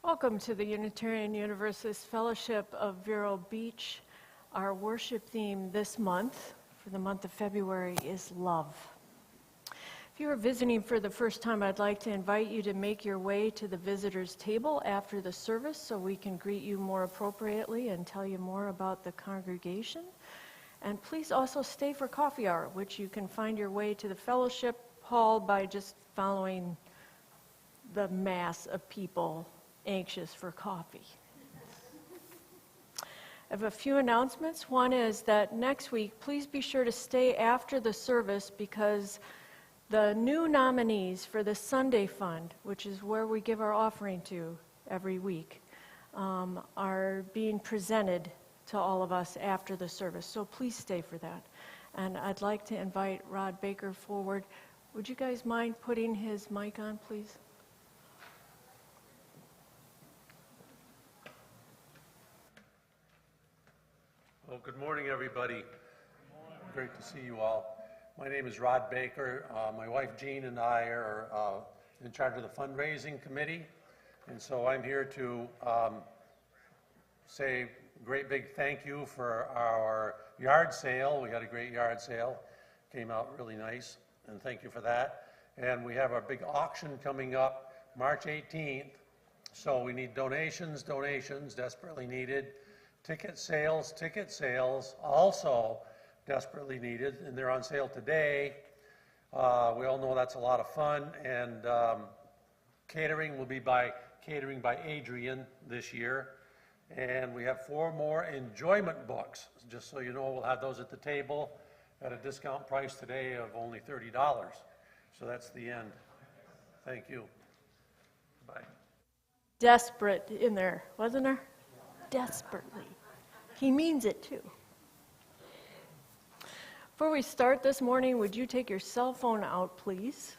Welcome to the Unitarian Universalist Fellowship of Vero Beach. Our worship theme this month, for the month of February, is love. If you are visiting for the first time, I'd like to invite you to make your way to the visitors table after the service so we can greet you more appropriately and tell you more about the congregation. And please also stay for coffee hour, which you can find your way to the fellowship hall by just following the mass of people anxious for coffee. I have a few announcements. One is that next week, please be sure to stay after the service because the new nominees for the Sunday Fund, which is where we give our offering to every week, are being presented to all of us after the service. So please stay for that. And I'd like to invite Rod Baker forward. Would you guys mind putting his mic on, please? Well, good morning, everybody. Great to see you all. My name is Rod Baker. My wife Jean and I are in charge of the fundraising committee, and so I'm here to say a great big thank you for our yard sale. We had a great yard sale. Came out really nice, and thank you for that. And we have our big auction coming up March 18th, so we need donations, desperately needed. Ticket sales, also desperately needed, and they're on sale today. We all know that's a lot of fun, and catering will be catering by Adrian this year. And we have 4 more enjoyment books. Just so you know, we'll have those at the table at a discount price today of only $30. So that's the end. Thank you. Bye. Desperate in there, wasn't there? Desperately. He means it too. Before we start this morning, would you take your cell phone out, please,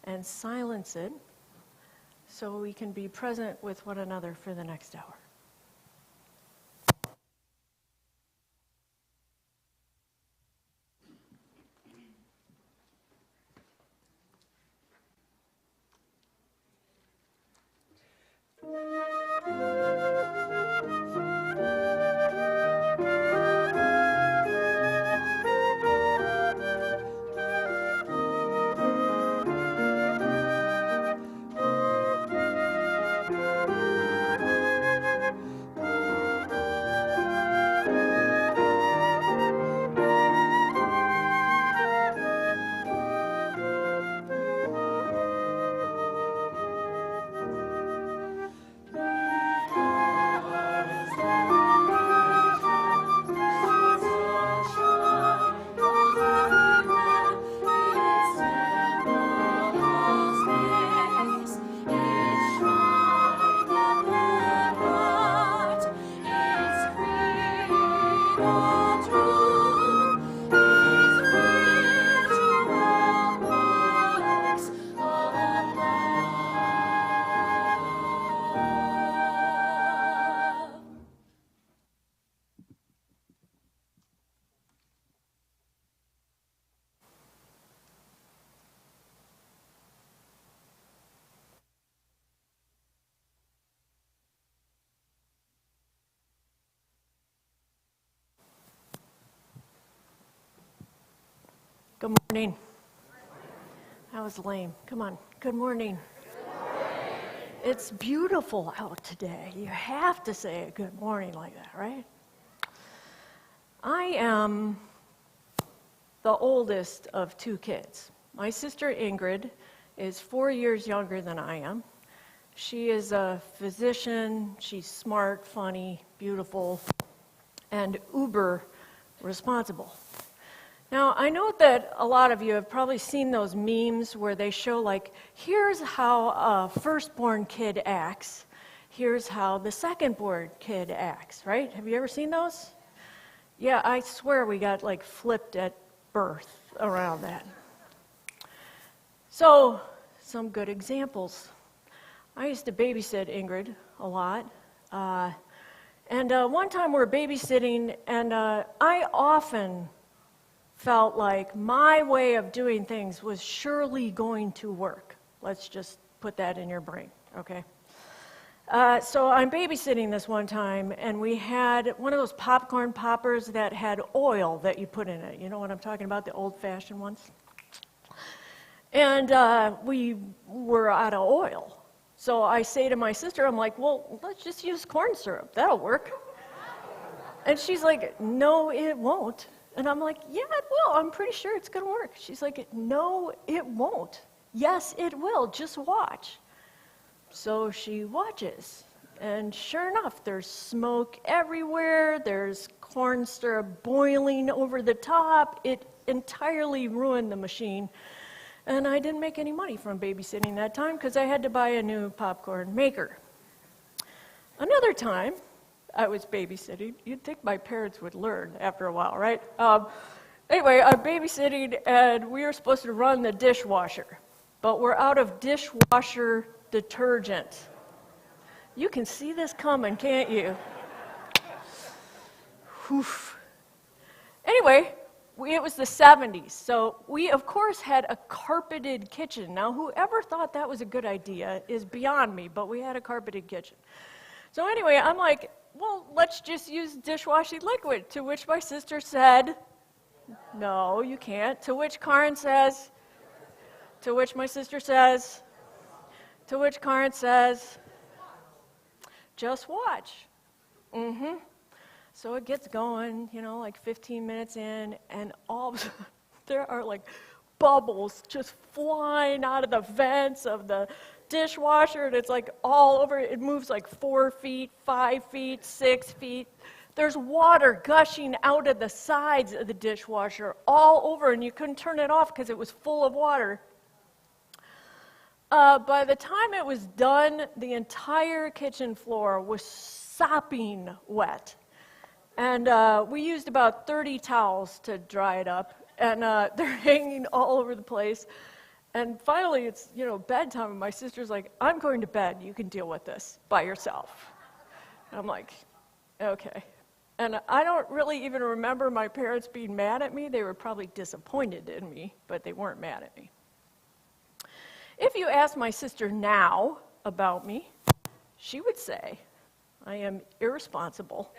and silence it so we can be present with one another for the next hour. Good morning. That was lame. Come on. Good morning. Good morning. It's beautiful out today. You have to say a good morning like that, right? I am the oldest of 2 kids. My sister Ingrid is 4 years younger than I am. She is a physician. She's smart, funny, beautiful, and uber responsible. Now, I know that a lot of you have probably seen those memes where they show, like, here's how a firstborn kid acts, here's how the secondborn kid acts, right? Have you ever seen those? Yeah, I swear we got, like, flipped at birth around that. So, some good examples. I used to babysit Ingrid a lot. And one time we were babysitting, and I often felt like my way of doing things was surely going to work. Let's just put that in your brain, okay? So I'm babysitting this one time, and we had one of those popcorn poppers that had oil that you put in it. You know what I'm talking about, the old-fashioned ones? And we were out of oil. So I say to my sister, I'm like, well, let's just use corn syrup. That'll work. And she's like, no, it won't. And I'm like, yeah, it will. I'm pretty sure it's going to work. She's like, no, it won't. Yes, it will. Just watch. So she watches, and sure enough, there's smoke everywhere, there's corn syrup boiling over the top. It entirely ruined the machine, and I didn't make any money from babysitting that time because I had to buy a new popcorn maker. Another time, I was babysitting. You'd think my parents would learn after a while, right? Anyway, I'm babysitting, and we were supposed to run the dishwasher, but we're out of dishwasher detergent. You can see this coming, can't you? Oof. Anyway, it was the 70s, so we, of course, had a carpeted kitchen. Now, whoever thought that was a good idea is beyond me, but we had a carpeted kitchen. So anyway, I'm like, well, let's just use dishwashing liquid, to which my sister said, no, you can't. To which Kaaren says, to which my sister says, to which Kaaren says, just watch. So it gets going, you know, like 15 minutes in, and all of a sudden, there are like bubbles just flying out of the vents of the dishwasher, and it's like all over. It moves like 4 feet, 5 feet, 6 feet. There's water gushing out of the sides of the dishwasher all over, and you couldn't turn it off because it was full of water. By the time it was done, the entire kitchen floor was sopping wet. And we used about 30 towels to dry it up, and they're hanging all over the place. And finally, it's, you know, bedtime, and my sister's like, I'm going to bed. You can deal with this by yourself. And I'm like, okay. And I don't really even remember my parents being mad at me. They were probably disappointed in me, but they weren't mad at me. If you ask my sister now about me, she would say, I am irresponsible.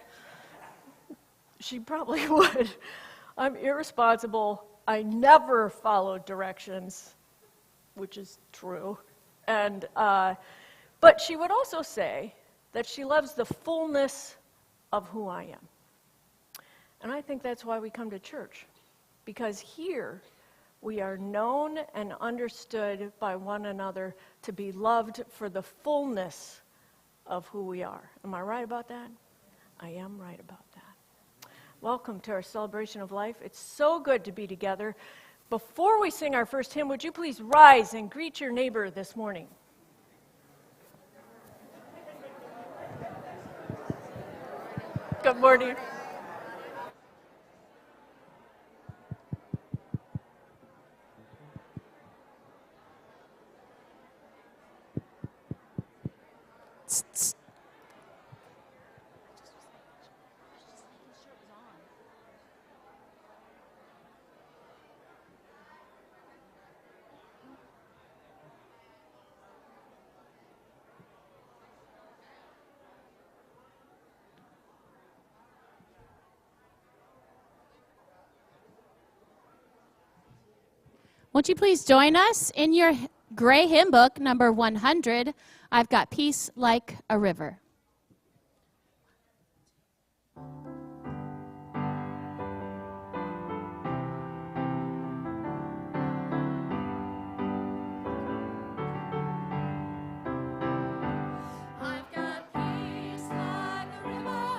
She probably would. I'm irresponsible. I never followed directions, which is true. And, but she would also say that she loves the fullness of who I am. And I think that's why we come to church, because here, we are known and understood by one another to be loved for the fullness of who we are. Am I right about that? I am right about that. Welcome to our celebration of life. It's so good to be together. Before we sing our first hymn, would you please rise and greet your neighbor this morning? Good morning. Won't you please join us in your gray hymn book, number 100, I've Got Peace Like a River. I've got peace like a river.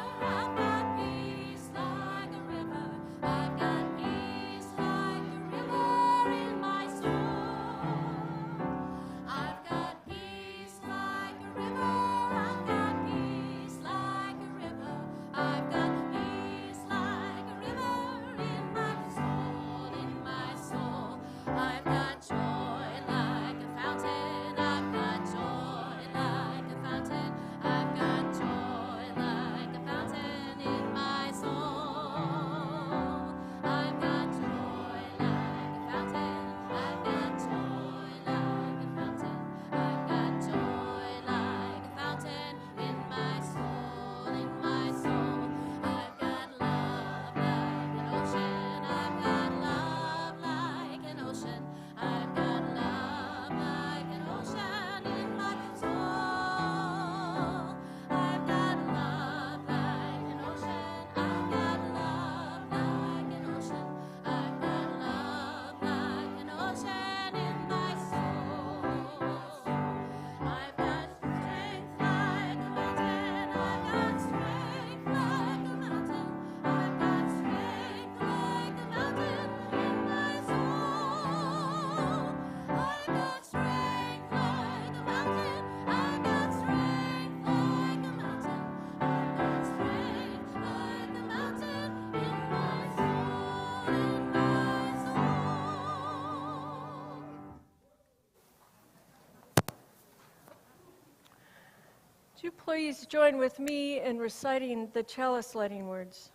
Would you please join with me in reciting the chalice lighting words?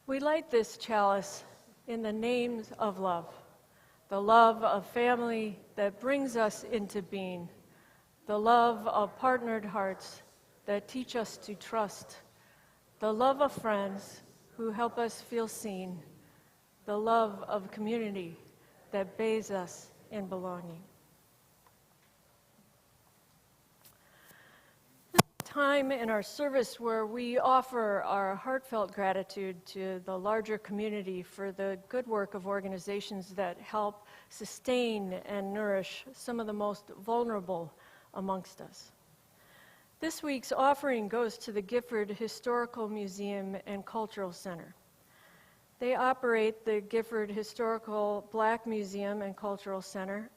We light this chalice in the name of love, the love of family that brings us into being, the love of partnered hearts that teach us to trust, the love of friends who help us feel seen, the love of community that bathes us in belonging. Time in our service where we offer our heartfelt gratitude to the larger community for the good work of organizations that help sustain and nourish some of the most vulnerable amongst us. This week's offering goes to the Gifford Historical Museum and Cultural Center. They operate the Gifford Historical Black Museum and Cultural Center.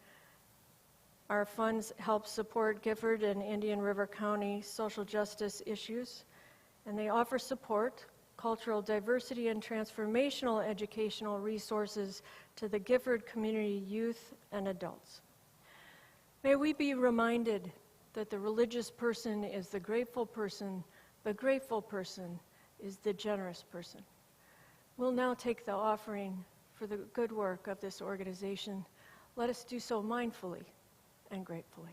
Our funds help support Gifford and Indian River County social justice issues, and they offer support, cultural diversity, and transformational educational resources to the Gifford community youth and adults. May we be reminded that the religious person is the grateful person is the generous person. We'll now take the offering for the good work of this organization. Let us do so mindfully and gratefully.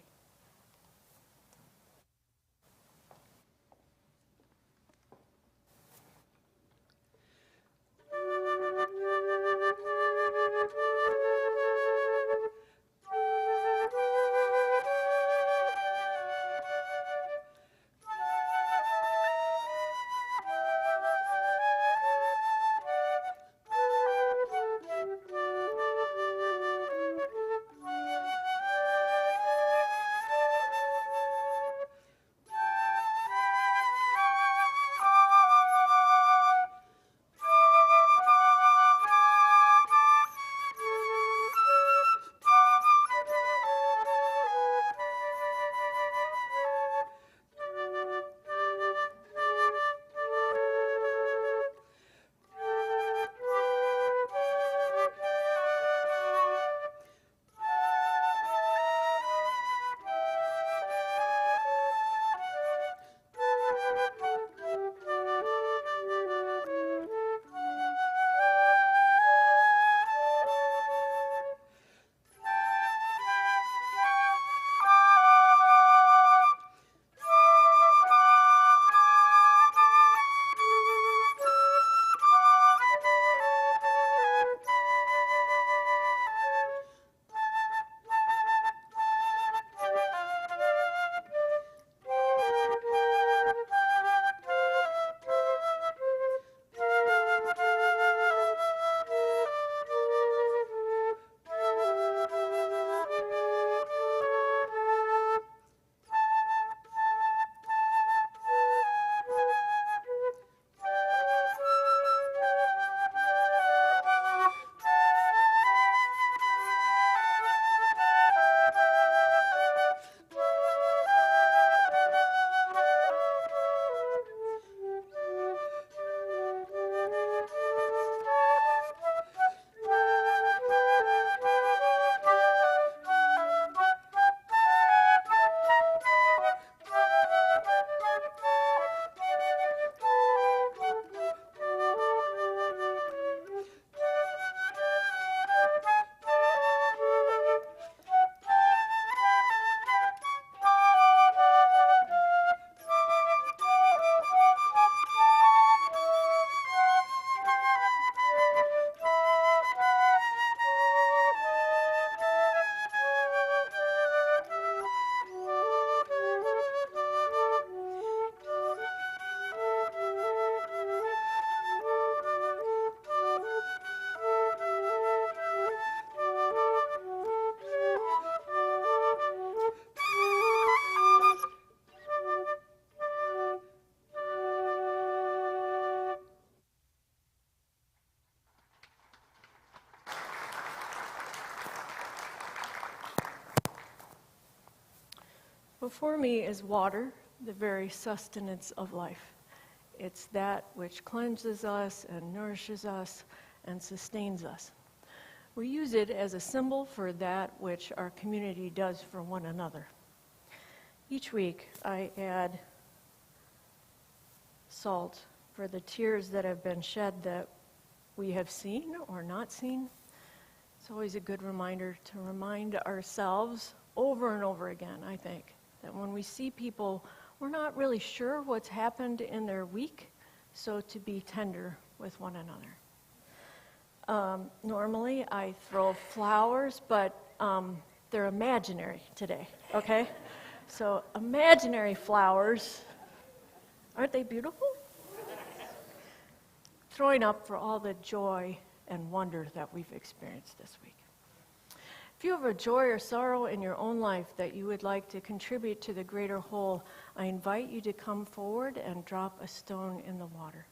Before me is water, the very sustenance of life. It's that which cleanses us and nourishes us and sustains us. We use it as a symbol for that which our community does for one another. Each week I add salt for the tears that have been shed that we have seen or not seen. It's always a good reminder to remind ourselves over and over again, I think, that when we see people, we're not really sure what's happened in their week, so to be tender with one another. Normally I throw flowers, but they're imaginary today, okay? So imaginary flowers, aren't they beautiful? Throwing up for all the joy and wonder that we've experienced this week. If you have a joy or sorrow in your own life that you would like to contribute to the greater whole, I invite you to come forward and drop a stone in the water.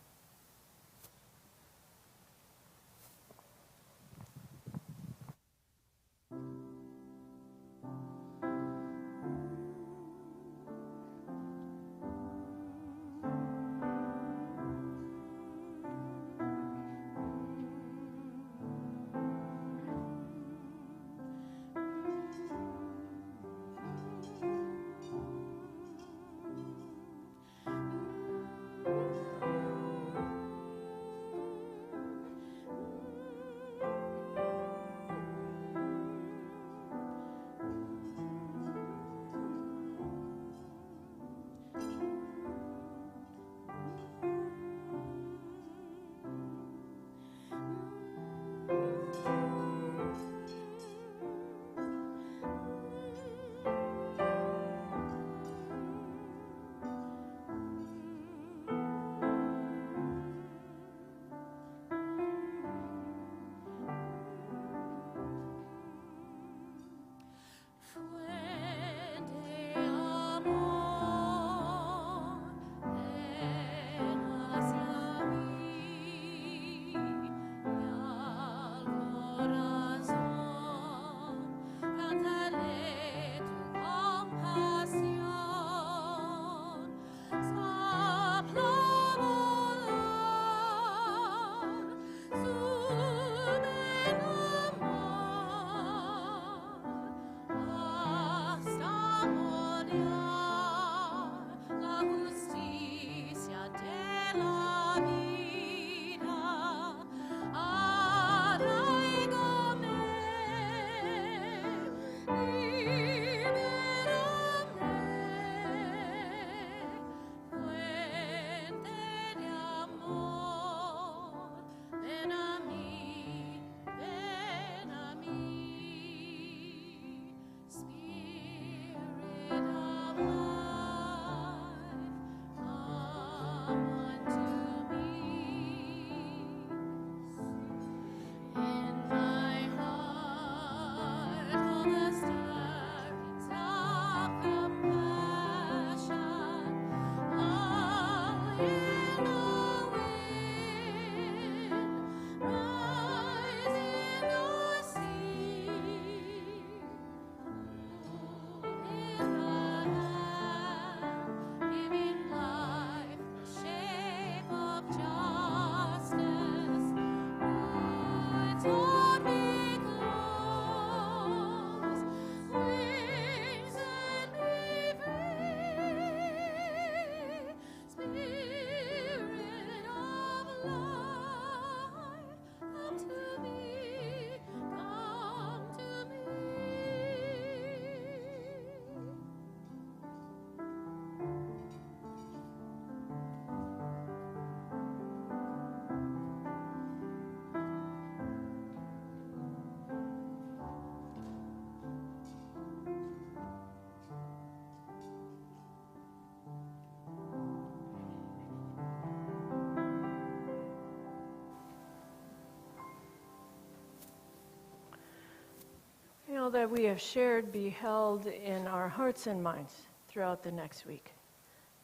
That we have shared be held in our hearts and minds throughout the next week.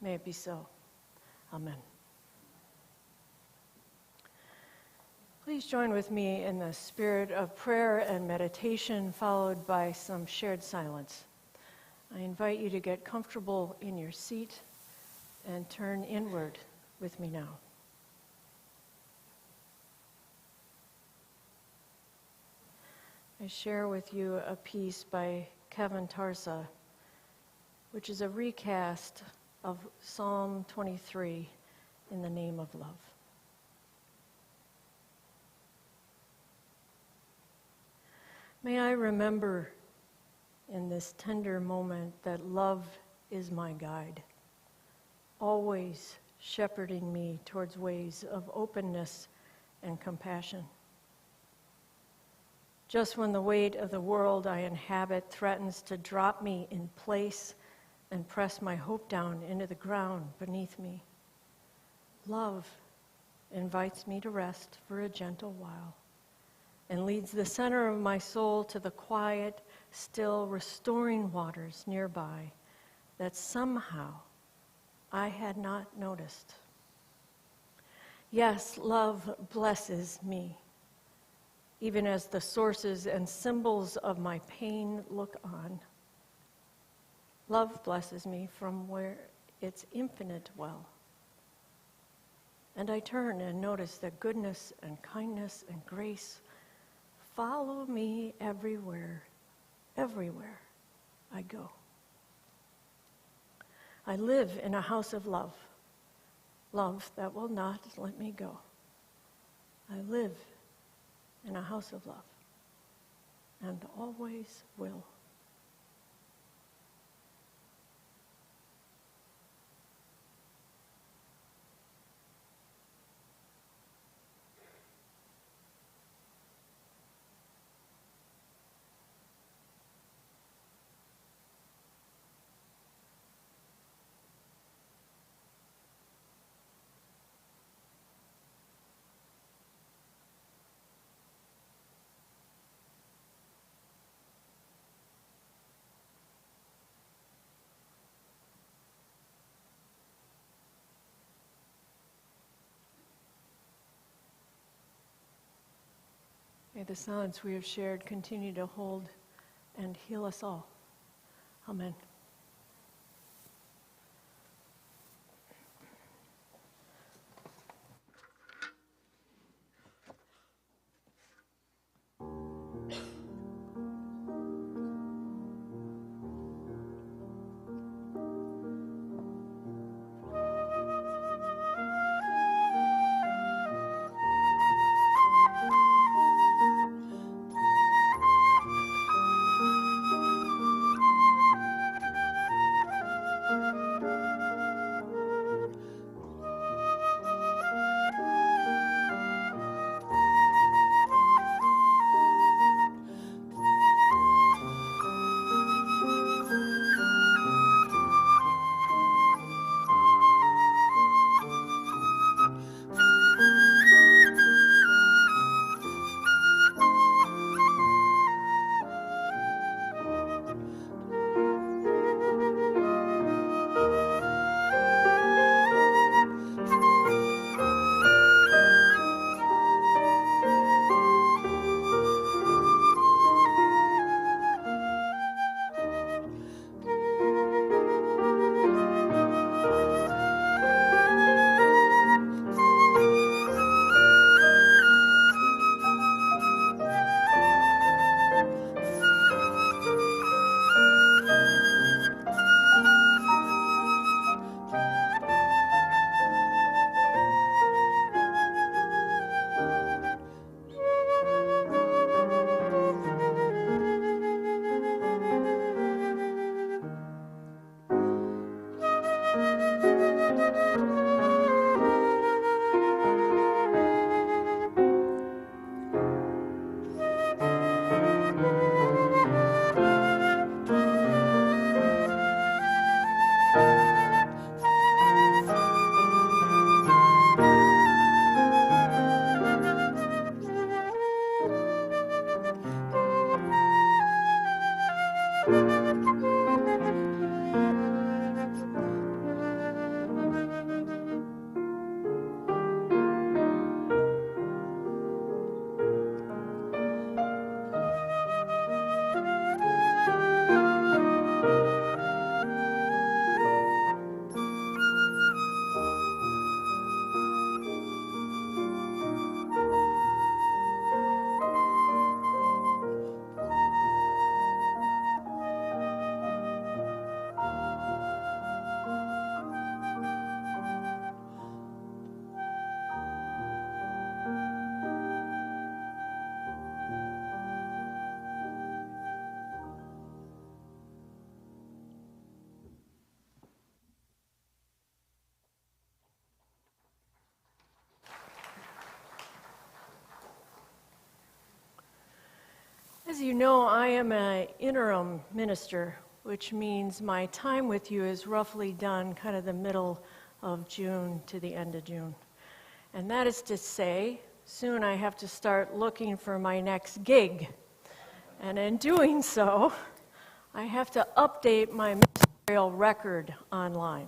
May it be so. Amen. Please join with me in the spirit of prayer and meditation, followed by some shared silence. I invite you to get comfortable in your seat and turn inward with me now. I share with you a piece by Kevin Tarsa which is a recast of Psalm 23 in the name of love. May I remember in this tender moment that love is my guide, always shepherding me towards ways of openness and compassion. Just when the weight of the world I inhabit threatens to drop me in place and press my hope down into the ground beneath me, love invites me to rest for a gentle while and leads the center of my soul to the quiet, still, restoring waters nearby that somehow I had not noticed. Yes, love blesses me, even as the sources and symbols of my pain look on. Love blesses me from where its infinite well. And I turn and notice that goodness and kindness and grace follow me everywhere I go. I live in a house of love, love that will not let me go. I live in a house of love, and always will. May the silence we have shared continue to hold and heal us all. Amen. As you know, I am an interim minister, which means my time with you is roughly done kind of the middle of June to the end of June. And that is to say, soon I have to start looking for my next gig. And in doing so, I have to update my ministerial record online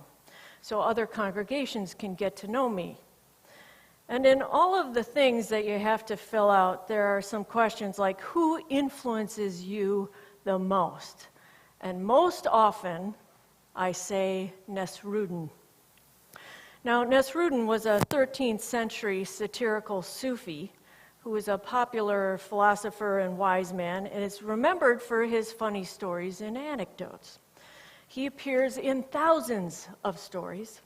so other congregations can get to know me. And in all of the things that you have to fill out, there are some questions like, who influences you the most? And most often, I say Nasruddin. Now, Nasruddin was a 13th century satirical Sufi who was a popular philosopher and wise man, and is remembered for his funny stories and anecdotes. He appears in thousands of stories,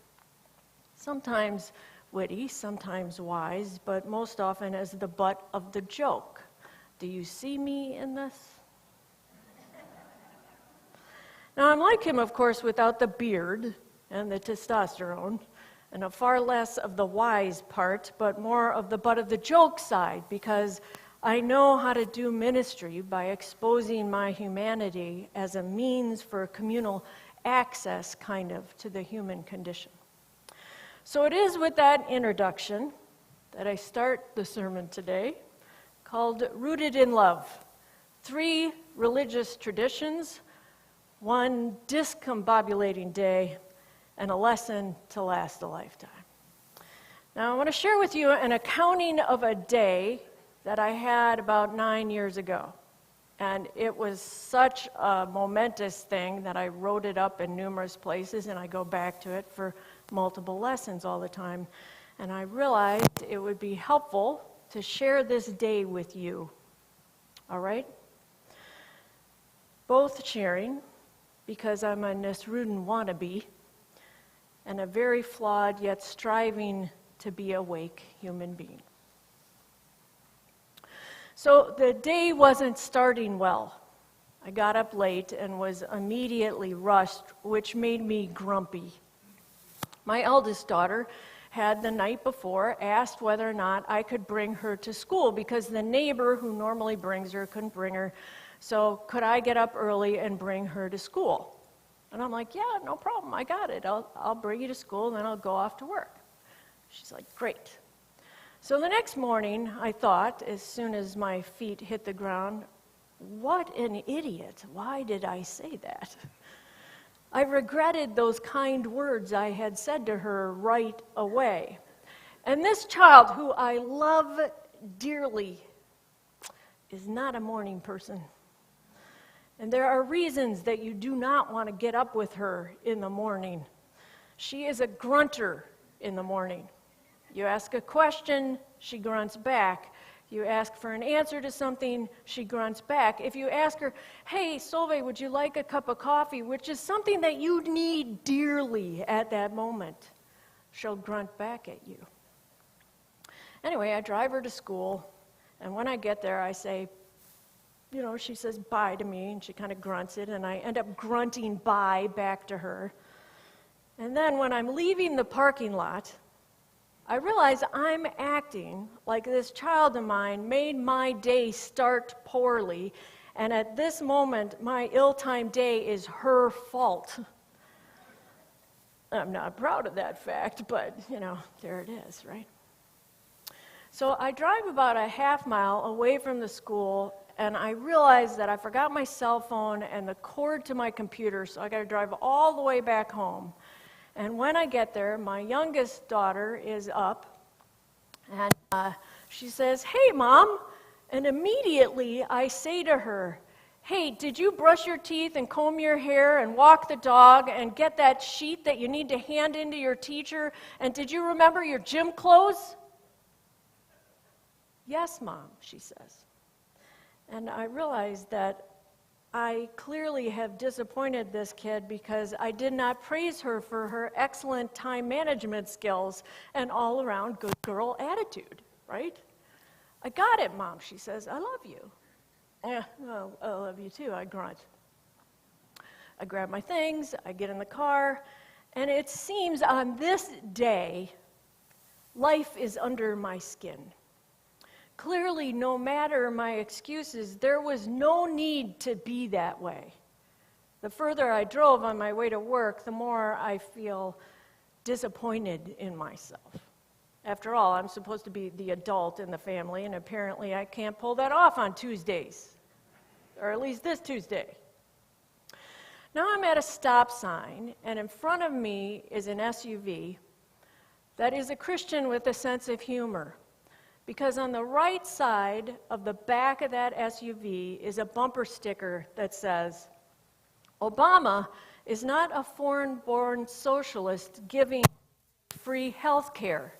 sometimes witty, sometimes wise, but most often as the butt of the joke. Do you see me in this? Now, I'm like him, of course, without the beard and the testosterone, and a far less of the wise part, but more of the butt of the joke side, because I know how to do ministry by exposing my humanity as a means for communal access, kind of, to the human condition. So it is with that introduction that I start the sermon today, called Rooted in Love. 3 religious traditions, 1 discombobulating day, and a lesson to last a lifetime. Now, I want to share with you an accounting of a day that I had about 9 years ago. And it was such a momentous thing that I wrote it up in numerous places, and I go back to it for multiple lessons all the time. And I realized it would be helpful to share this day with you. All right? Both sharing, because I'm a Nasruddin wannabe, and a very flawed yet striving to be awake human being. So the day wasn't starting well. I got up late and was immediately rushed, which made me grumpy. My eldest daughter had the night before asked whether or not I could bring her to school because the neighbor who normally brings her couldn't bring her. So could I get up early and bring her to school? And I'm like, yeah, no problem, I got it. I'll bring you to school, and then I'll go off to work. She's like, great. So the next morning, I thought, as soon as my feet hit the ground, what an idiot. Why did I say that? I regretted those kind words I had said to her right away. And this child, who I love dearly, is not a morning person. And there are reasons that you do not want to get up with her in the morning. She is a grunter in the morning. You ask a question, she grunts back. You ask for an answer to something, she grunts back. If you ask her, hey, Solveig, would you like a cup of coffee, which is something that you need dearly at that moment, she'll grunt back at you. Anyway, I drive her to school, and when I get there, I say, she says bye to me, and she kind of grunts it, and I end up grunting bye back to her. And then when I'm leaving the parking lot, I realize I'm acting like this child of mine made my day start poorly, and at this moment, my ill-timed day is her fault. I'm not proud of that fact, but, there it is, right? So I drive about a half mile away from the school, and I realize that I forgot my cell phone and the cord to my computer, so I got to drive all the way back home. And when I get there, my youngest daughter is up, and she says, hey, Mom. And immediately I say to her, hey, did you brush your teeth and comb your hair and walk the dog and get that sheet that you need to hand in to your teacher? And did you remember your gym clothes? Yes, Mom, she says. And I realized that I clearly have disappointed this kid because I did not praise her for her excellent time management skills and all-around good girl attitude, right? I got it, Mom, she says. I love you. Yeah, well, I love you too, I grunt. I grab my things, I get in the car, and it seems on this day, life is under my skin. Clearly, no matter my excuses, there was no need to be that way. The further I drove on my way to work, the more I feel disappointed in myself. After all, I'm supposed to be the adult in the family, and apparently I can't pull that off on Tuesdays, or at least this Tuesday. Now I'm at a stop sign, and in front of me is an SUV that is a Christian with a sense of humor, because on the right side of the back of that SUV is a bumper sticker that says, "Obama is not a foreign-born socialist giving free health care.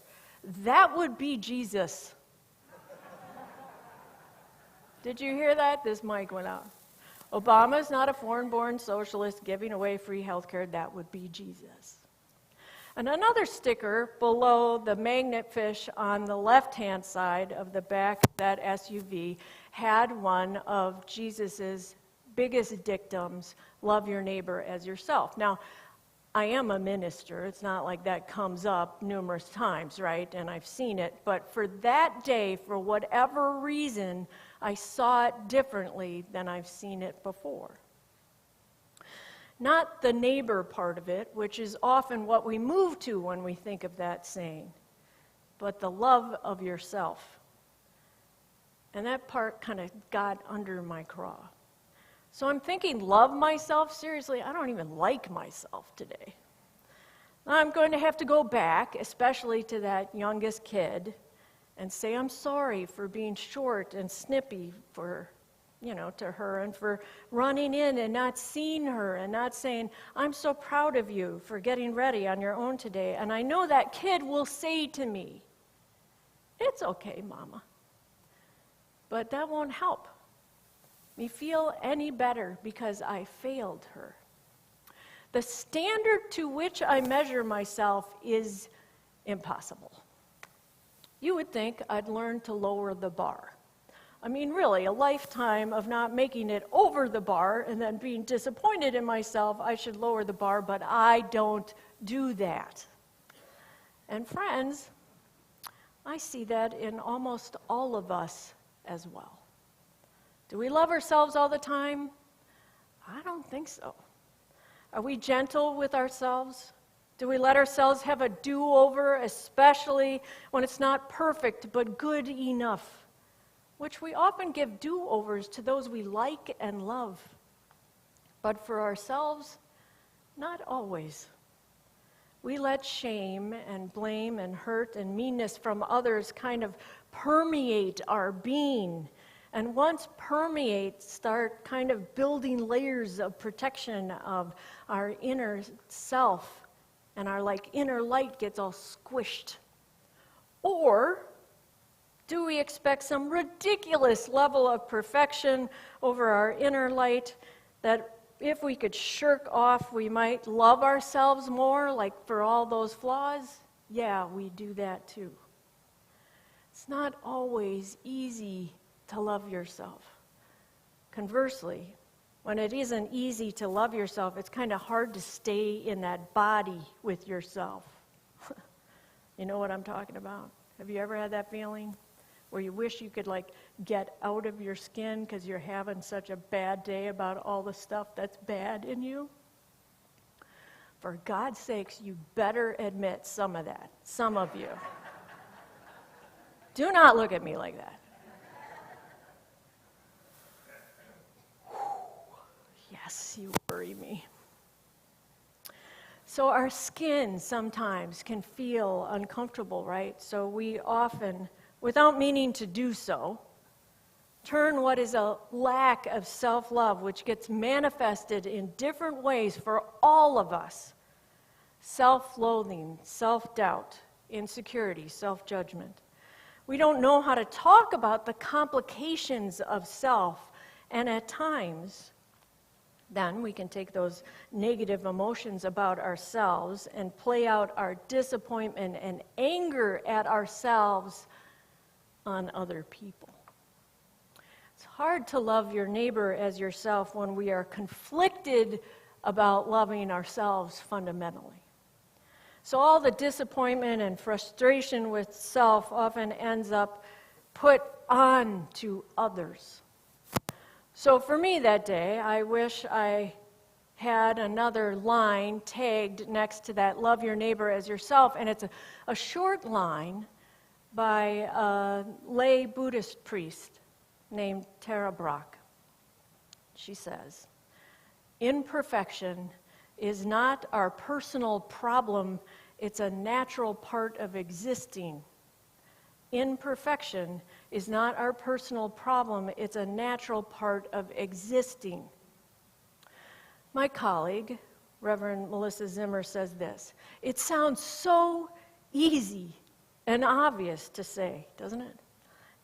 That would be Jesus." Did you hear that? This mic went out. Obama is not a foreign-born socialist giving away free health care. That would be Jesus. And another sticker below the magnet fish on the left-hand side of the back of that SUV had one of Jesus's biggest dictums, love your neighbor as yourself. Now, I am a minister. It's not like that comes up numerous times, right? And I've seen it. But for that day, for whatever reason, I saw it differently than I've seen it before. Not the neighbor part of it, which is often what we move to when we think of that saying, but the love of yourself. And that part kind of got under my craw. So I'm thinking, love myself? Seriously, I don't even like myself today. I'm going to have to go back, especially to that youngest kid, and say I'm sorry for being short and snippy to her, and for running in and not seeing her and not saying, "I'm so proud of you for getting ready on your own today." And I know that kid will say to me, "It's okay, Mama." But that won't help me feel any better because I failed her. The standard to which I measure myself is impossible. You would think I'd learn to lower the bar. I mean, really, a lifetime of not making it over the bar and then being disappointed in myself, I should lower the bar, but I don't do that. And friends, I see that in almost all of us as well. Do we love ourselves all the time? I don't think so. Are we gentle with ourselves? Do we let ourselves have a do-over, especially when it's not perfect but good enough? Which we often give do-overs to those we like and love. But for ourselves, not always. We let shame and blame and hurt and meanness from others kind of permeate our being. And once permeate, start kind of building layers of protection of our inner self, and our inner light gets all squished. Or do we expect some ridiculous level of perfection over our inner light that if we could shirk off, we might love ourselves more, like for all those flaws? Yeah, we do that too. It's not always easy to love yourself. Conversely, when it isn't easy to love yourself, it's kind of hard to stay in that body with yourself. You know what I'm talking about? Have you ever had that feeling where you wish you could get out of your skin because you're having such a bad day about all the stuff that's bad in you? For God's sakes, you better admit some of that, some of you. Do not look at me like that. Yes, you worry me. So our skin sometimes can feel uncomfortable, right? So we often, without meaning to do so, turn what is a lack of self-love, which gets manifested in different ways for all of us: self-loathing, self-doubt, insecurity, self-judgment. We don't know how to talk about the complications of self, and at times, then we can take those negative emotions about ourselves and play out our disappointment and anger at ourselves on other people. It's hard to love your neighbor as yourself when we are conflicted about loving ourselves fundamentally. So all the disappointment and frustration with self often ends up put on to others. So for me that day, I wish I had another line tagged next to that, love your neighbor as yourself, and it's a short line by a lay Buddhist priest named Tara Brach. She says, imperfection is not our personal problem, it's a natural part of existing. Imperfection is not our personal problem, it's a natural part of existing. My colleague, Reverend Melissa Zimmer, says this, it sounds so easy and obvious to say, doesn't it?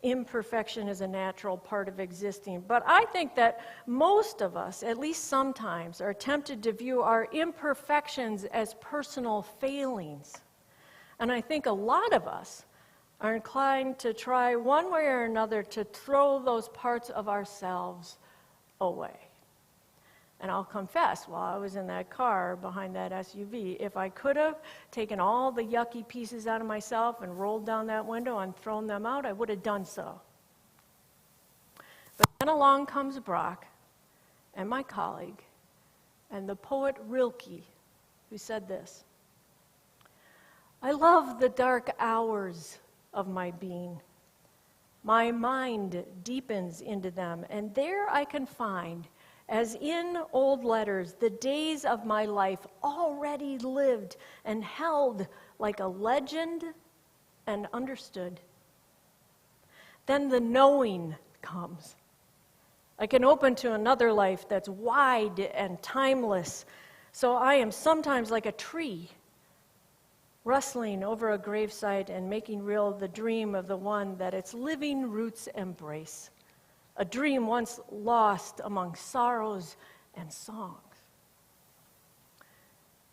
Imperfection is a natural part of existing. But I think that most of us, at least sometimes, are tempted to view our imperfections as personal failings. And I think a lot of us are inclined to try one way or another to throw those parts of ourselves away. And I'll confess, while I was in that car behind that SUV, if I could have taken all the yucky pieces out of myself and rolled down that window and thrown them out, I would have done so. But then along comes Brock and my colleague and the poet Rilke, who said this, I love the dark hours of my being. My mind deepens into them, and there I can find, as in old letters, the days of my life already lived and held like a legend and understood. Then the knowing comes. I can open to another life that's wide and timeless, so I am sometimes like a tree, rustling over a gravesite and making real the dream of the one that its living roots embrace. A dream once lost among sorrows and songs.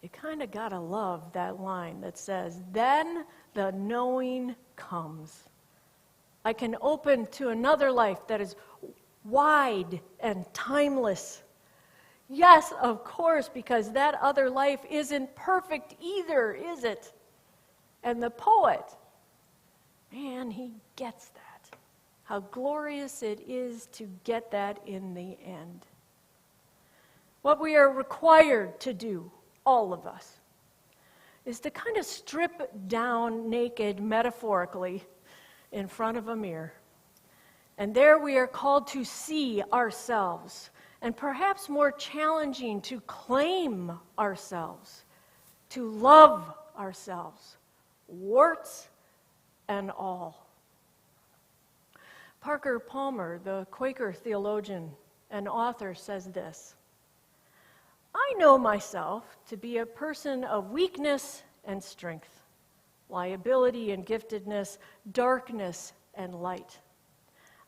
You kind of gotta love that line that says, then the knowing comes. I can open to another life that is wide and timeless. Yes, of course, because that other life isn't perfect either, is it? And the poet, man, he gets that. How glorious it is to get that in the end. What we are required to do, all of us, is to kind of strip down naked, metaphorically, in front of a mirror. And there we are called to see ourselves, and perhaps more challenging, to claim ourselves, to love ourselves, warts and all. Parker Palmer, the Quaker theologian and author, says this, I know myself to be a person of weakness and strength, liability and giftedness, darkness and light.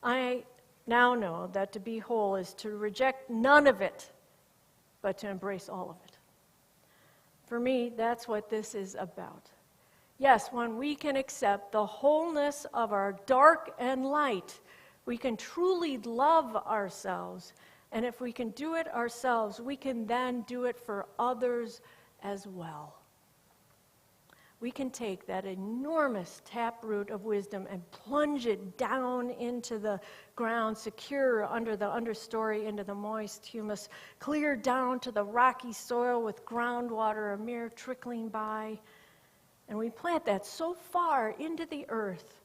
I now know that to be whole is to reject none of it, but to embrace all of it. For me, that's what this is about. Yes, when we can accept the wholeness of our dark and light, we can truly love ourselves. And if we can do it ourselves, we can then do it for others as well. We can take that enormous taproot of wisdom and plunge it down into the ground, secure under the understory, into the moist humus, clear down to the rocky soil with groundwater, a mere trickling by. And we plant that so far into the earth,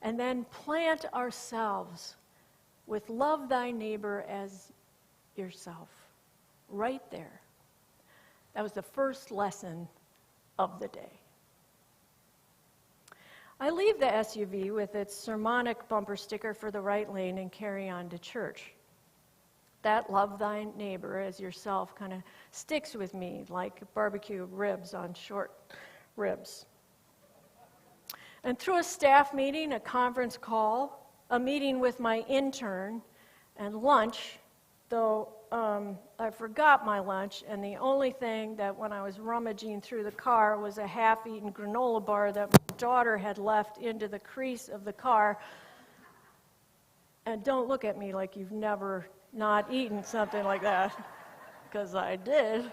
and then plant ourselves with love thy neighbor as yourself, right there. That was the first lesson of the day. I leave the SUV with its sermonic bumper sticker for the right lane and carry on to church. That love thy neighbor as yourself kind of sticks with me like barbecue ribs on short ribs. And through a staff meeting, a conference call, a meeting with my intern, and lunch, though I forgot my lunch, and the only thing that when I was rummaging through the car was a half-eaten granola bar that my daughter had left into the crease of the car. And don't look at me like you've never not eaten something like that, because I did.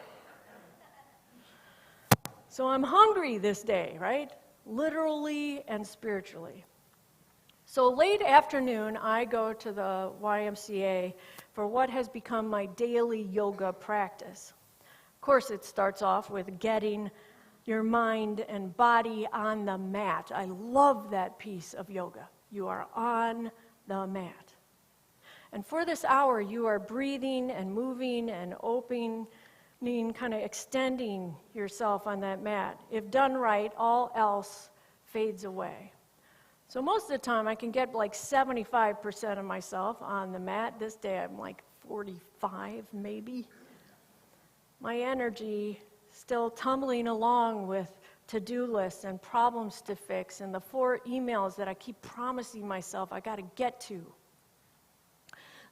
So I'm hungry this day, right? Literally and spiritually. So late afternoon, I go to the YMCA for what has become my daily yoga practice. Of course, it starts off with getting your mind and body on the mat. I love that piece of yoga. You are on the mat. And for this hour, you are breathing and moving and opening, kind of extending yourself on that mat. If done right, all else fades away. So most of the time, I can get like 75% of myself on the mat. This day, I'm like 45, maybe. My energy still tumbling along with to-do lists and problems to fix and the 4 emails that I keep promising myself I got to get to.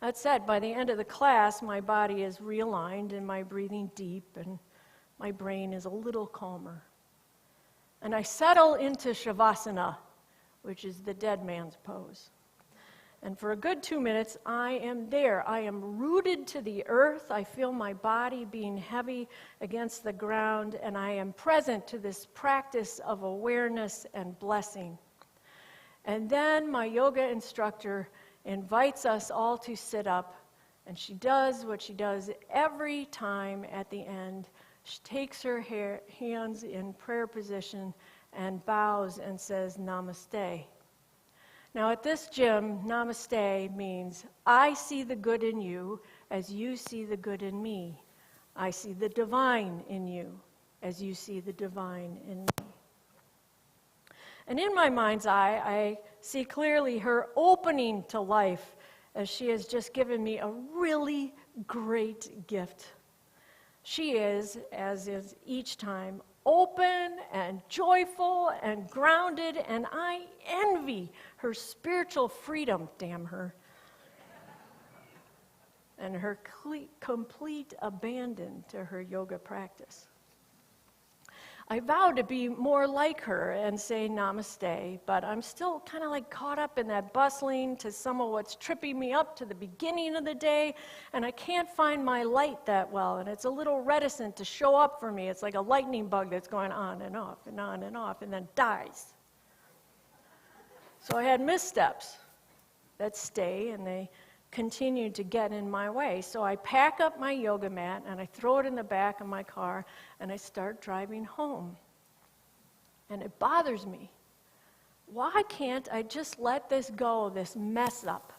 That said, by the end of the class, my body is realigned and my breathing deep and my brain is a little calmer. And I settle into Shavasana, which is the dead man's pose. And for a good 2 minutes, I am there. I am rooted to the earth. I feel my body being heavy against the ground, and I am present to this practice of awareness and blessing. And then my yoga instructor invites us all to sit up, and she does what she does every time at the end. She takes her hands in prayer position and bows and says, Namaste. Now at this gym, Namaste means, I see the good in you as you see the good in me. I see the divine in you as you see the divine in me. And in my mind's eye, I see clearly her opening to life as she has just given me a really great gift. She is, as is each time, open and joyful and grounded, and I envy her spiritual freedom, damn her, and her complete abandon to her yoga practice. I vow to be more like her and say namaste, but I'm still kind of like caught up in that bustling to some of what's tripping me up to the beginning of the day, and I can't find my light that well, and it's a little reticent to show up for me. It's like a lightning bug that's going on and off and on and off and then dies. So I had missteps that stay, and they continued to get in my way. So I pack up my yoga mat and I throw it in the back of my car and I start driving home. And it bothers me. Why can't I just let this go, this mess up?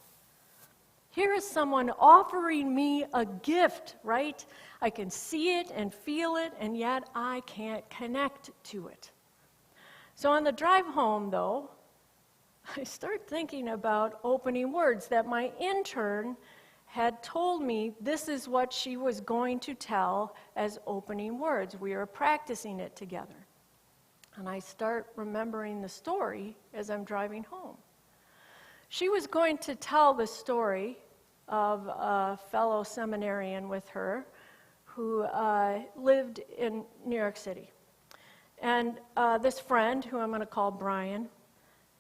Here is someone offering me a gift, right? I can see it and feel it, and yet I can't connect to it. So on the drive home, though, I start thinking about opening words that my intern had told me this is what she was going to tell as opening words. We were practicing it together. And I start remembering the story as I'm driving home. She was going to tell the story of a fellow seminarian with her who lived in New York City. And this friend, who I'm going to call Brian,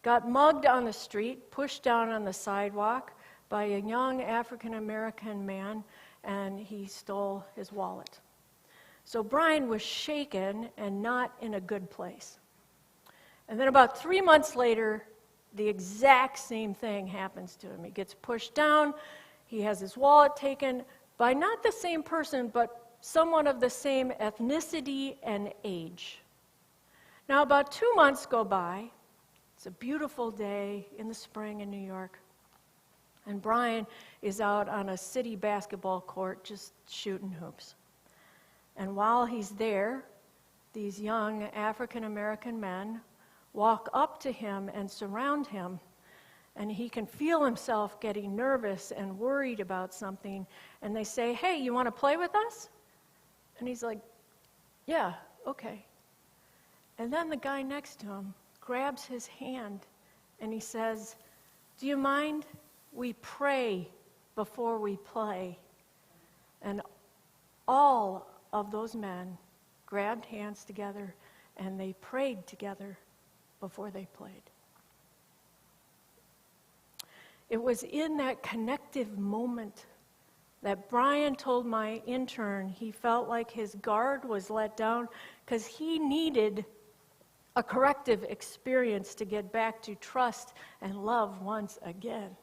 got mugged on the street, pushed down on the sidewalk by a young African-American man, and he stole his wallet. So Brian was shaken and not in a good place. And then about 3 months later, the exact same thing happens to him. He gets pushed down, he has his wallet taken by not the same person, but someone of the same ethnicity and age. Now about 2 months go by. It's a beautiful day in the spring in New York, and Brian is out on a city basketball court just shooting hoops. And while he's there, these young African-American men walk up to him and surround him, and he can feel himself getting nervous and worried about something, and they say, "Hey, you want to play with us?" And he's like, "Yeah, okay." And then the guy next to him grabs his hand and he says, "Do you mind? We pray before we play." And all of those men grabbed hands together and they prayed together before they played. It was in that connective moment that Brian told my intern he felt like his guard was let down because he needed a corrective experience to get back to trust and love once again.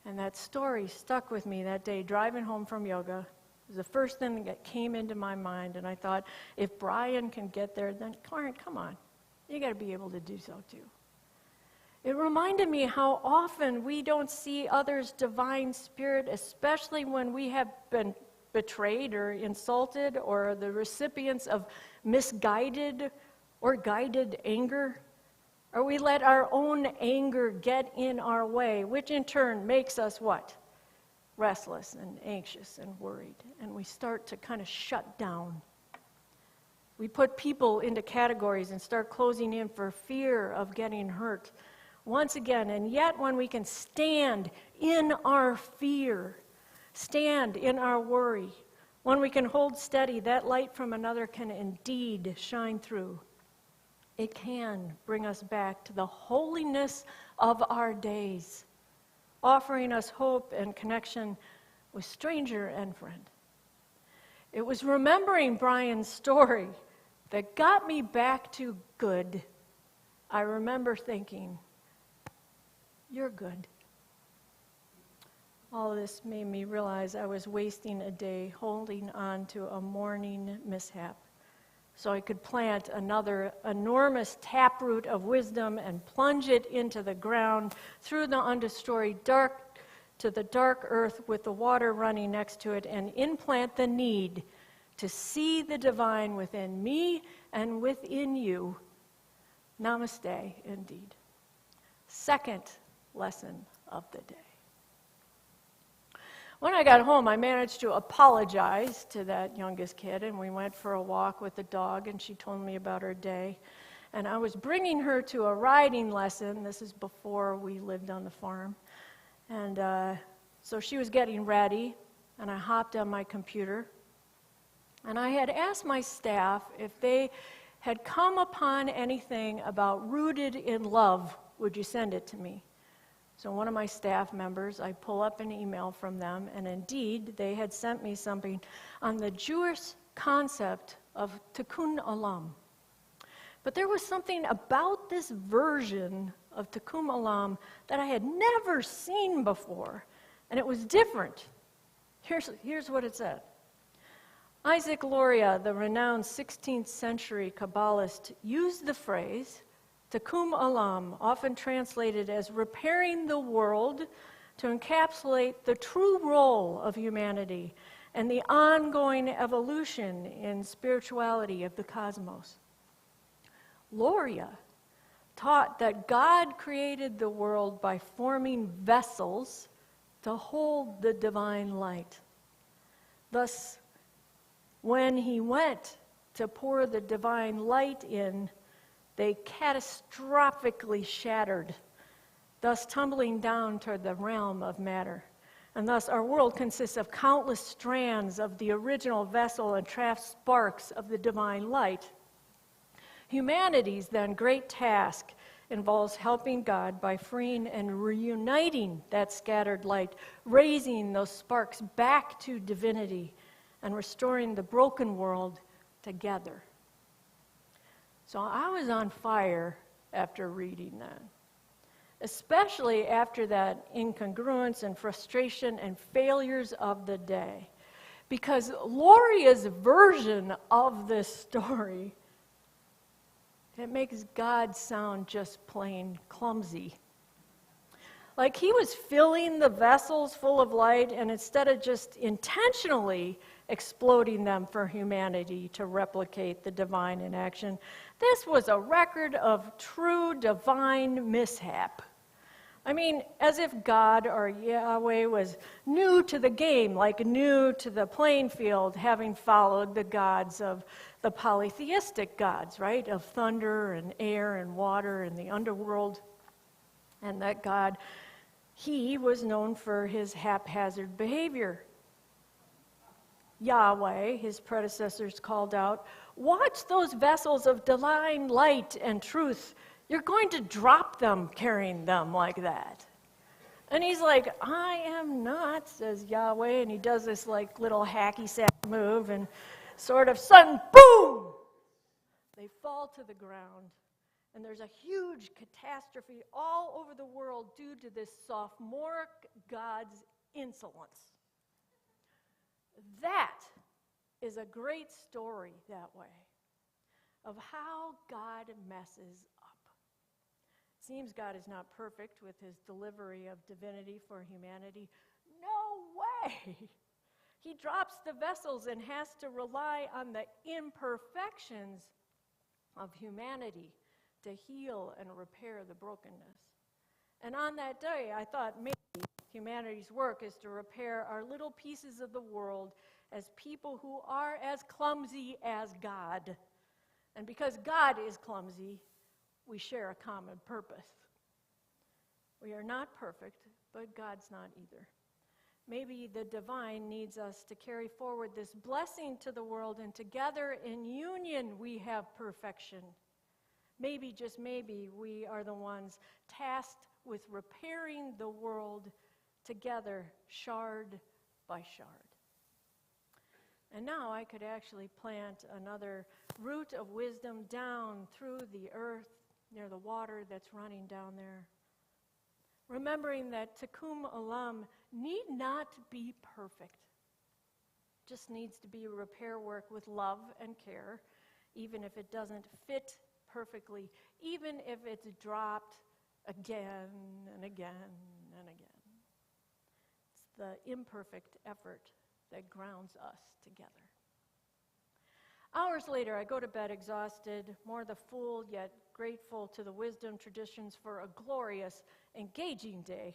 And that story stuck with me that day, driving home from yoga. It was the first thing that came into my mind, and I thought, if Brian can get there, then Kaaren, come on. You got to be able to do so too. It reminded me how often we don't see others' divine spirit, especially when we have been betrayed or insulted or the recipients of misguided or guided anger. Or we let our own anger get in our way, which in turn makes us what? Restless and anxious and worried. And we start to kind of shut down. We put people into categories and start closing in for fear of getting hurt once again. And yet when we can stand in our fear, stand in our worry, when we can hold steady, that light from another can indeed shine through. It can bring us back to the holiness of our days, offering us hope and connection with stranger and friend. It was remembering Brian's story that got me back to good. I remember thinking, you're good. All of this made me realize I was wasting a day holding on to a morning mishap, so I could plant another enormous taproot of wisdom and plunge it into the ground through the understory dark to the dark earth with the water running next to it, and implant the need to see the divine within me and within you. Namaste, indeed. Second lesson of the day. When I got home, I managed to apologize to that youngest kid, and we went for a walk with the dog, and she told me about her day. And I was bringing her to a riding lesson. This is before we lived on the farm. And so she was getting ready, and I hopped on my computer. And I had asked my staff if they had come upon anything about rooted in love, would you send it to me? So one of my staff members, I pull up an email from them, and indeed, they had sent me something on the Jewish concept of tikkun olam. But there was something about this version of tikkun olam that I had never seen before, and it was different. Here's what it said. Isaac Luria, the renowned 16th century Kabbalist, used the phrase tikkun olam, often translated as repairing the world, to encapsulate the true role of humanity and the ongoing evolution in spirituality of the cosmos. Luria taught that God created the world by forming vessels to hold the divine light. Thus, when he went to pour the divine light in, they catastrophically shattered, thus tumbling down toward the realm of matter. And thus our world consists of countless strands of the original vessel and trapped sparks of the divine light. Humanity's then great task involves helping God by freeing and reuniting that scattered light, raising those sparks back to divinity, and restoring the broken world together. So I was on fire after reading that, especially after that incongruence and frustration and failures of the day, because Loria's version of this story, it makes God sound just plain clumsy. Like he was filling the vessels full of light, and instead of just intentionally exploding them for humanity to replicate the divine in action, this was a record of true divine mishap. I mean, as if God or Yahweh was new to the game, like new to the playing field, having followed the gods of the polytheistic gods, right? Of thunder and air and water and the underworld. And that God, he was known for his haphazard behavior. Yahweh, his predecessors called out, watch those vessels of divine light and truth. You're going to drop them carrying them like that. And he's like, I am not, says Yahweh, and he does this like little hacky sack move, and sort of sudden, boom! They fall to the ground, and there's a huge catastrophe all over the world due to this sophomoric God's insolence. That is a great story that way of how God messes up. It seems God is not perfect with his delivery of divinity for humanity. No way! He drops the vessels and has to rely on the imperfections of humanity to heal and repair the brokenness. And on that day, I thought maybe humanity's work is to repair our little pieces of the world as people who are as clumsy as God. And because God is clumsy, we share a common purpose. We are not perfect, but God's not either. Maybe the divine needs us to carry forward this blessing to the world, and together in union we have perfection. Maybe, just maybe, we are the ones tasked with repairing the world together, shard by shard. And now I could actually plant another root of wisdom down through the earth near the water that's running down there. Remembering that Tikkun Olam need not be perfect. Just needs to be repair work with love and care, even if it doesn't fit perfectly, even if it's dropped again and again and again. It's the imperfect effort that grounds us together. Hours later, I go to bed exhausted, more the fool yet grateful to the wisdom traditions for a glorious, engaging day,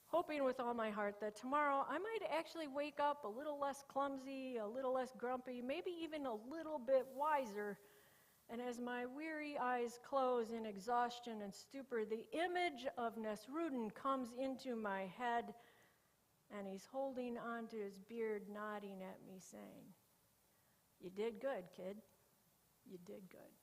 hoping with all my heart that tomorrow I might actually wake up a little less clumsy, a little less grumpy, maybe even a little bit wiser. And as my weary eyes close in exhaustion and stupor, the image of Nesrudin comes into my head, and he's holding onto his beard, nodding at me, saying, "You did good, kid. You did good."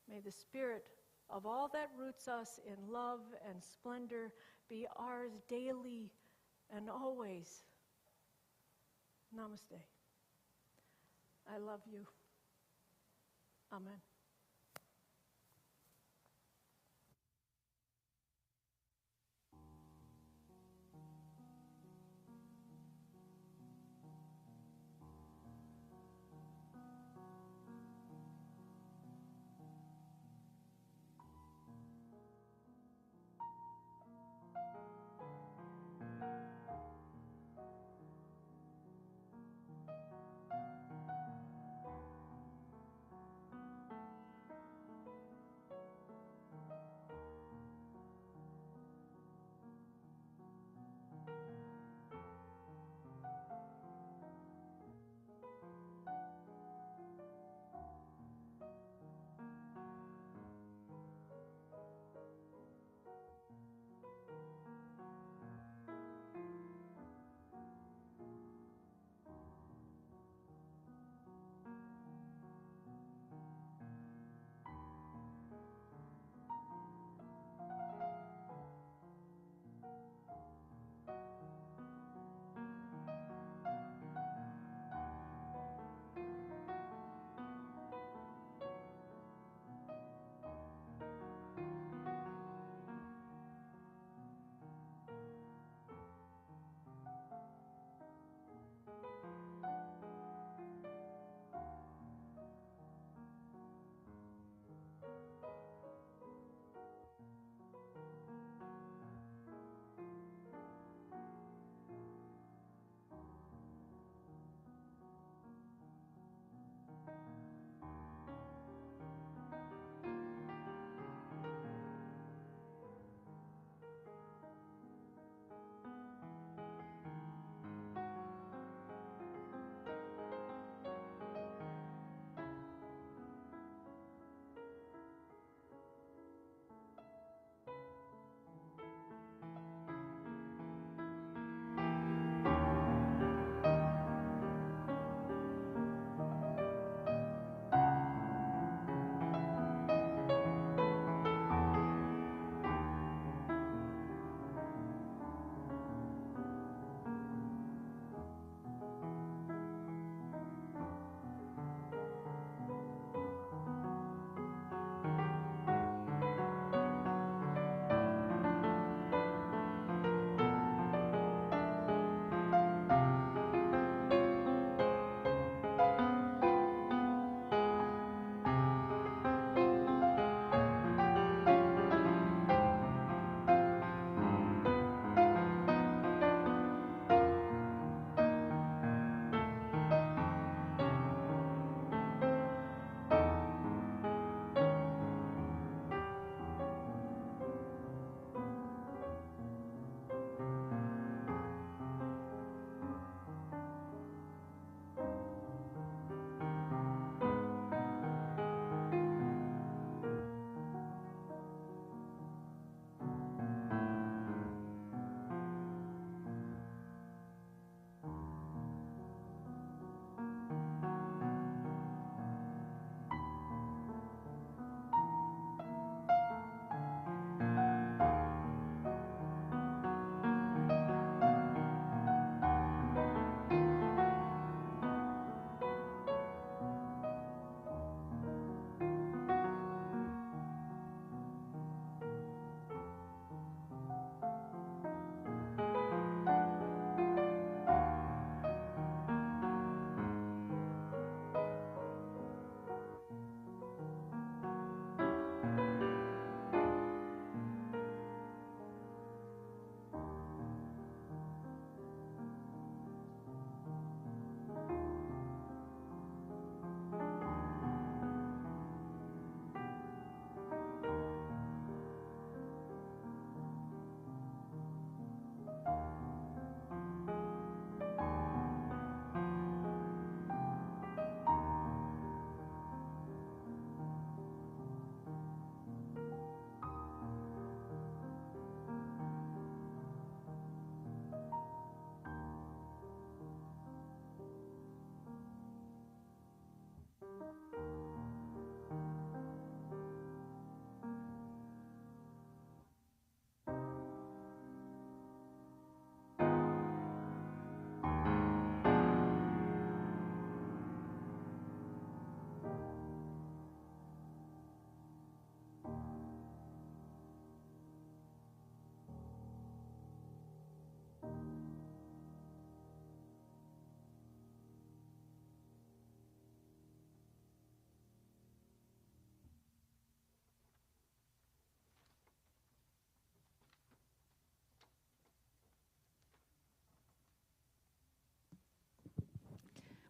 May the spirit of all that roots us in love and splendor be ours daily and always. Namaste. I love you. Amen.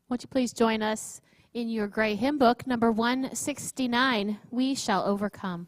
Won't you please join us in your gray hymn book, number 169, We Shall Overcome.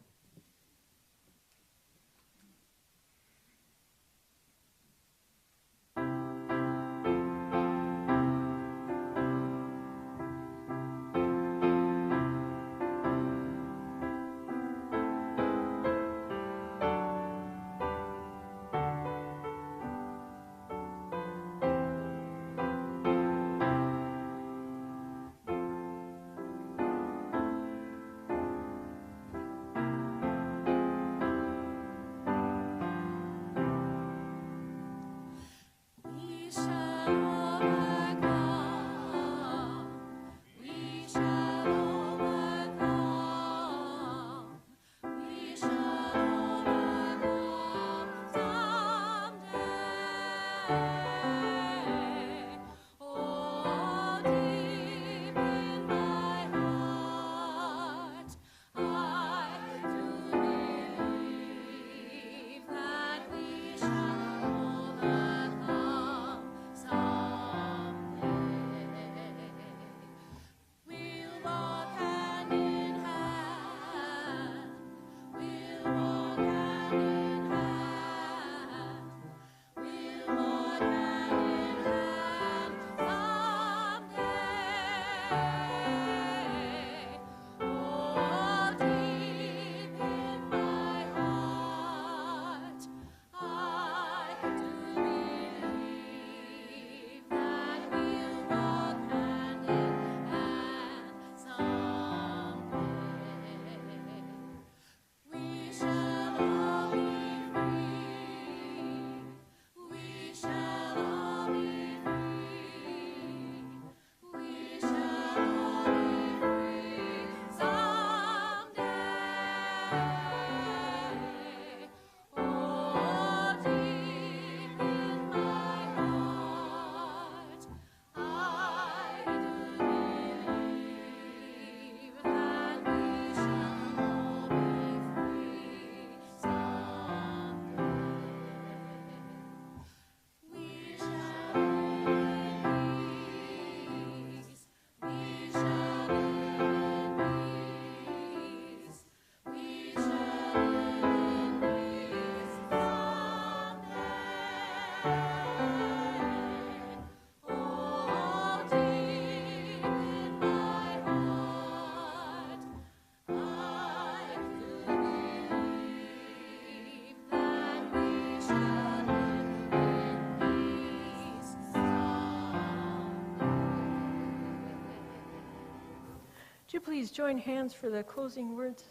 Would you please join hands for the closing words?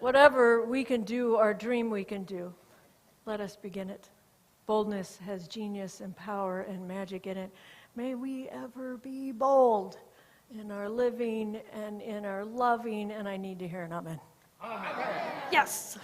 Whatever we can do or dream we can do, let us begin it. Boldness has genius and power and magic in it. May we ever be bold in our living and in our loving, and I need to hear an amen. Amen. Yes.